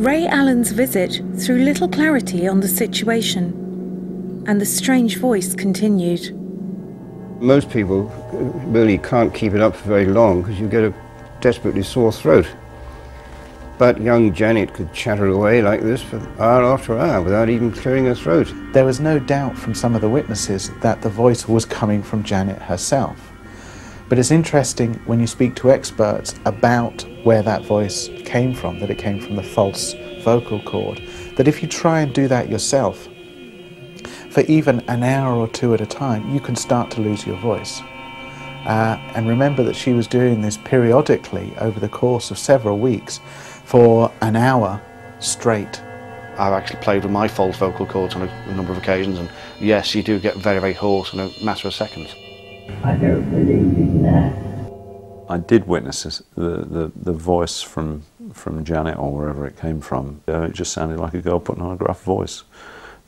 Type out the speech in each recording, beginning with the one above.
Ray Allen's visit threw little clarity on the situation, and the strange voice continued. Most people really can't keep it up for very long because you get a desperately sore throat. But young Janet could chatter away like this for hour after hour without even clearing her throat. There was no doubt from some of the witnesses that the voice was coming from Janet herself. But it's interesting when you speak to experts about where that voice came from, that it came from the false vocal cord, that if you try and do that yourself, for even an hour or two at a time, you can start to lose your voice. And remember that she was doing this periodically over the course of several weeks for an hour straight. I've actually played with my false vocal cords on a number of occasions, and yes, you do get very, very hoarse in a matter of seconds. I don't believe in that. I did witness this, the voice from Janet or wherever it came from. It just sounded like a girl putting on a gruff voice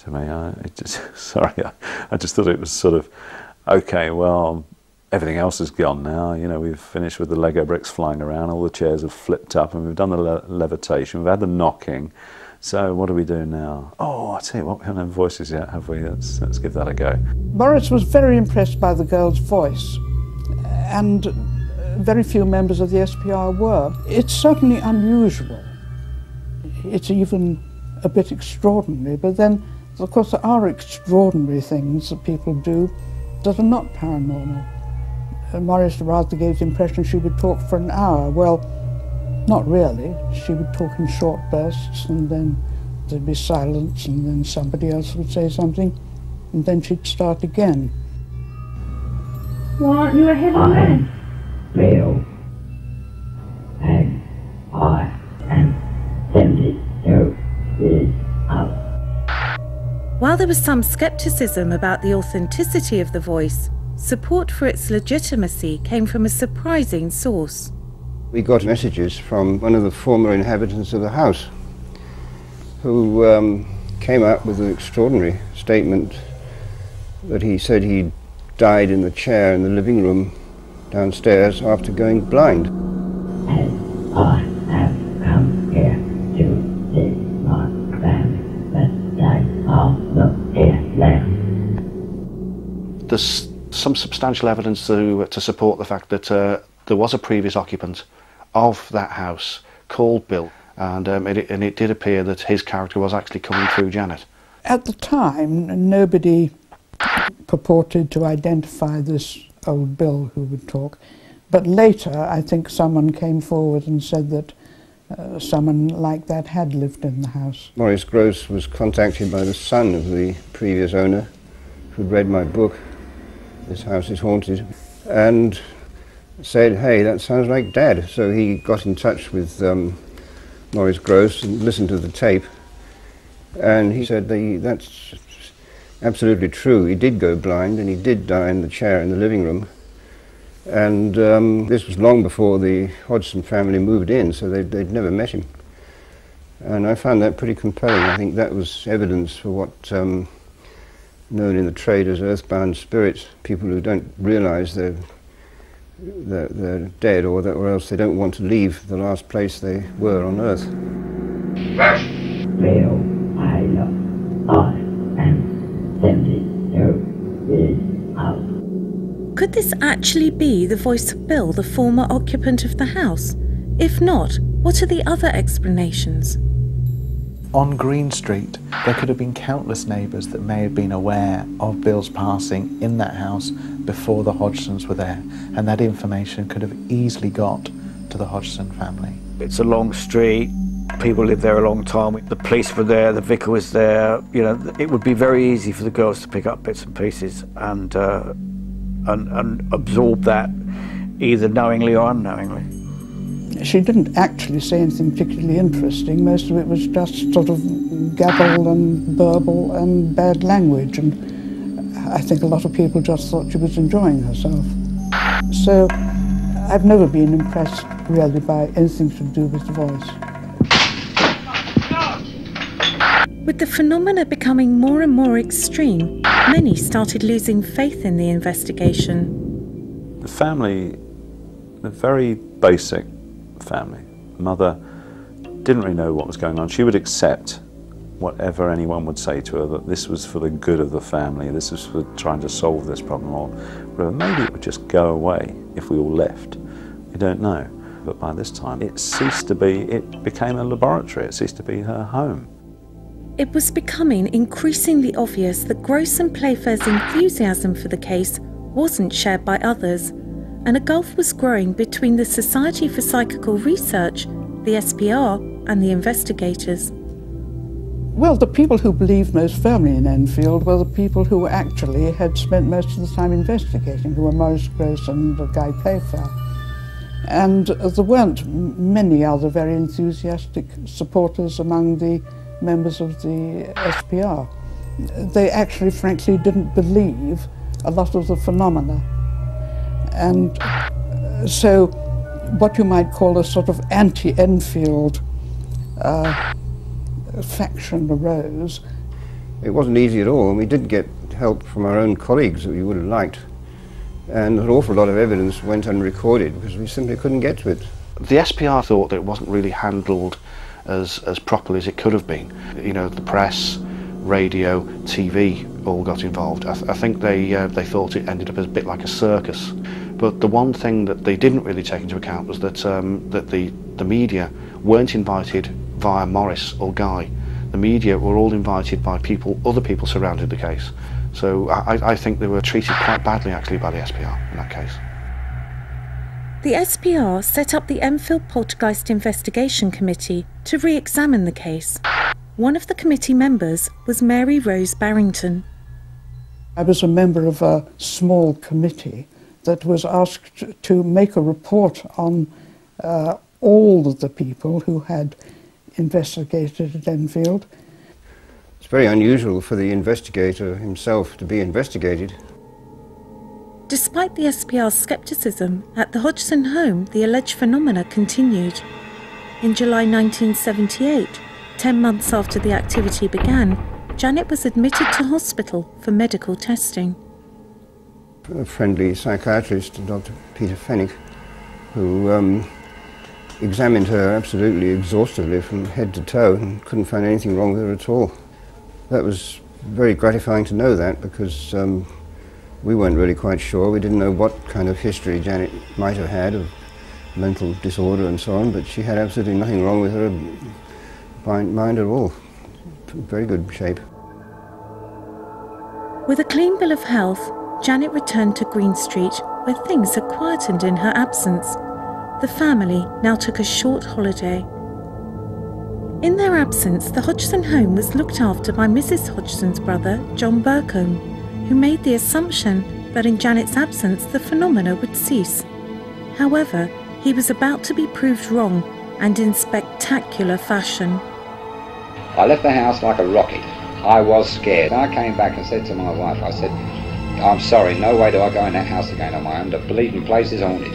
to me. I just thought it was sort of, okay, well, everything else is gone now. You know, we've finished with the Lego bricks flying around, all the chairs have flipped up, and we've done the levitation, we've had the knocking. So what do we do now? Oh, I tell you what, we haven't had voices yet, have we? Let's give that a go. Morris was very impressed by the girl's voice, and very few members of the SPR were. It's certainly unusual. It's even a bit extraordinary, but then, of course, there are extraordinary things that people do that are not paranormal. Morris rather gave the impression she would talk for an hour. Well, not really. She would talk in short bursts, and then there'd be silence, and then somebody else would say something, and then she'd start again. Well, aren't you a heavy man? Bill, and I am 72 years old. While there was some scepticism about the authenticity of the voice, support for its legitimacy came from a surprising source. We got messages from one of the former inhabitants of the house who came up with an extraordinary statement that he said he died in the chair in the living room downstairs after going blind. And I have come here to see my family, but they are not here now. There's some substantial evidence to support the fact that there was a previous occupant of that house called Bill, and it did appear that his character was actually coming through Janet. At the time, nobody purported to identify this old Bill who would talk, but later I think someone came forward and said that someone like that had lived in the house. Maurice Gross was contacted by the son of the previous owner who'd read my book, This House is Haunted, and said, hey, that sounds like Dad. So he got in touch with Maurice Gross and listened to the tape, and he said that's absolutely true. He did go blind, and he did die in the chair in the living room. And this was long before the Hodgson family moved in, so they'd never met him. And I found that pretty compelling. I think that was evidence for what known in the trade as earthbound spirits, people who don't realise they're dead, or else they don't want to leave the last place they were on Earth. Bill, I am 72 years old. Could this actually be the voice of Bill, the former occupant of the house? If not, what are the other explanations? On Green Street, there could have been countless neighbours that may have been aware of Bill's passing in that house before the Hodgsons were there, and that information could have easily got to the Hodgson family. It's a long street, people live there a long time, the police were there, the vicar was there, you know, it would be very easy for the girls to pick up bits and pieces and absorb that, either knowingly or unknowingly. She didn't actually say anything particularly interesting. Most of it was just sort of gabble and burble and bad language, and I think a lot of people just thought she was enjoying herself. So I've never been impressed really by anything to do with the voice. With the phenomena becoming more and more extreme, many started losing faith in the investigation. The family, a very basic family. Mother didn't really know what was going on. She would accept whatever anyone would say to her, that this was for the good of the family, this was for trying to solve this problem, or maybe it would just go away if we all left. You don't know. But by this time, it became a laboratory, it ceased to be her home. It was becoming increasingly obvious that Gross and Playfair's enthusiasm for the case wasn't shared by others, and a gulf was growing between the Society for Psychical Research, the SPR, and the investigators. Well, the people who believed most firmly in Enfield were the people who actually had spent most of the time investigating, who were Maurice Gross and Guy Playfair. And there weren't many other very enthusiastic supporters among the members of the SPR. They actually, frankly, didn't believe a lot of the phenomena. And so what you might call a sort of anti-Enfield faction arose. It wasn't easy at all, and we did get help from our own colleagues that we would have liked. And an awful lot of evidence went unrecorded because we simply couldn't get to it. The SPR thought that it wasn't really handled as properly as it could have been. You know, the press, radio, TV all got involved. I think they thought it ended up as a bit like a circus. But the one thing that they didn't really take into account was that that the media weren't invited via Maurice or Guy. The media were all invited by other people surrounding the case. So I think they were treated quite badly actually by the SPR in that case. The SPR set up the Enfield Poltergeist Investigation Committee to re-examine the case. One of the committee members was Mary Rose Barrington. I was a member of a small committee that was asked to make a report on all of the people who had investigated at Enfield. It's very unusual for the investigator himself to be investigated. Despite the SPR's scepticism, at the Hodgson home the alleged phenomena continued. In July 1978, 10 months after the activity began, Janet was admitted to hospital for medical testing. A friendly psychiatrist, Dr. Peter Fennick, who examined her absolutely exhaustively from head to toe and couldn't find anything wrong with her at all. That was very gratifying to know that, because we weren't really quite sure. We didn't know what kind of history Janet might have had of mental disorder and so on, but she had absolutely nothing wrong with her mind at all. Very good shape. With a clean bill of health, Janet returned to Green Street, where things had quietened in her absence. The family now took a short holiday. In their absence, the Hodgson home was looked after by Mrs. Hodgson's brother, John Burcombe, who made the assumption that in Janet's absence the phenomena would cease. However, he was about to be proved wrong, and in spectacular fashion. I left the house like a rocket. I was scared. I came back and said to my wife, I said, I'm sorry, no way do I go in that house again on my own. The bleeding place is haunted.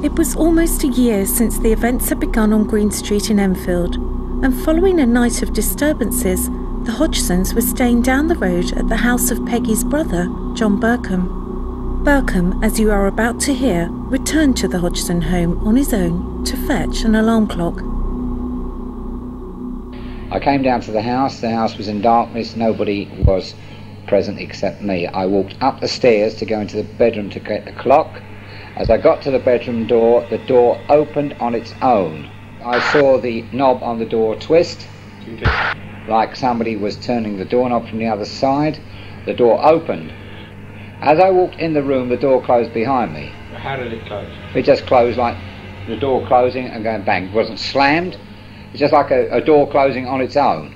It was almost a year since the events had begun on Green Street in Enfield, and following a night of disturbances, the Hodgsons were staying down the road at the house of Peggy's brother, John Burcombe. Burcombe, as you are about to hear, returned to the Hodgson home on his own to fetch an alarm clock. I came down to the house was in darkness, nobody was present except me. I walked up the stairs to go into the bedroom to get the clock. As I got to the bedroom door, the door opened on its own. I saw the knob on the door twist, like somebody was turning the doorknob from the other side. The door opened. As I walked in the room, the door closed behind me. How did it close? It just closed like the door closing and going bang. It wasn't slammed. It's just like a door closing on its own.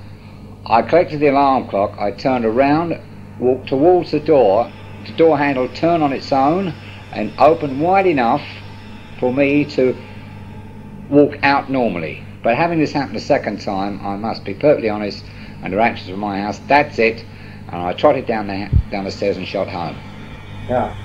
I collected the alarm clock. I turned around, walked towards the door handle turned on its own and opened wide enough for me to walk out normally. But having this happen a second time, I must be perfectly honest, under actions of my house, that's it. And I trotted down the stairs and shot home. Yeah.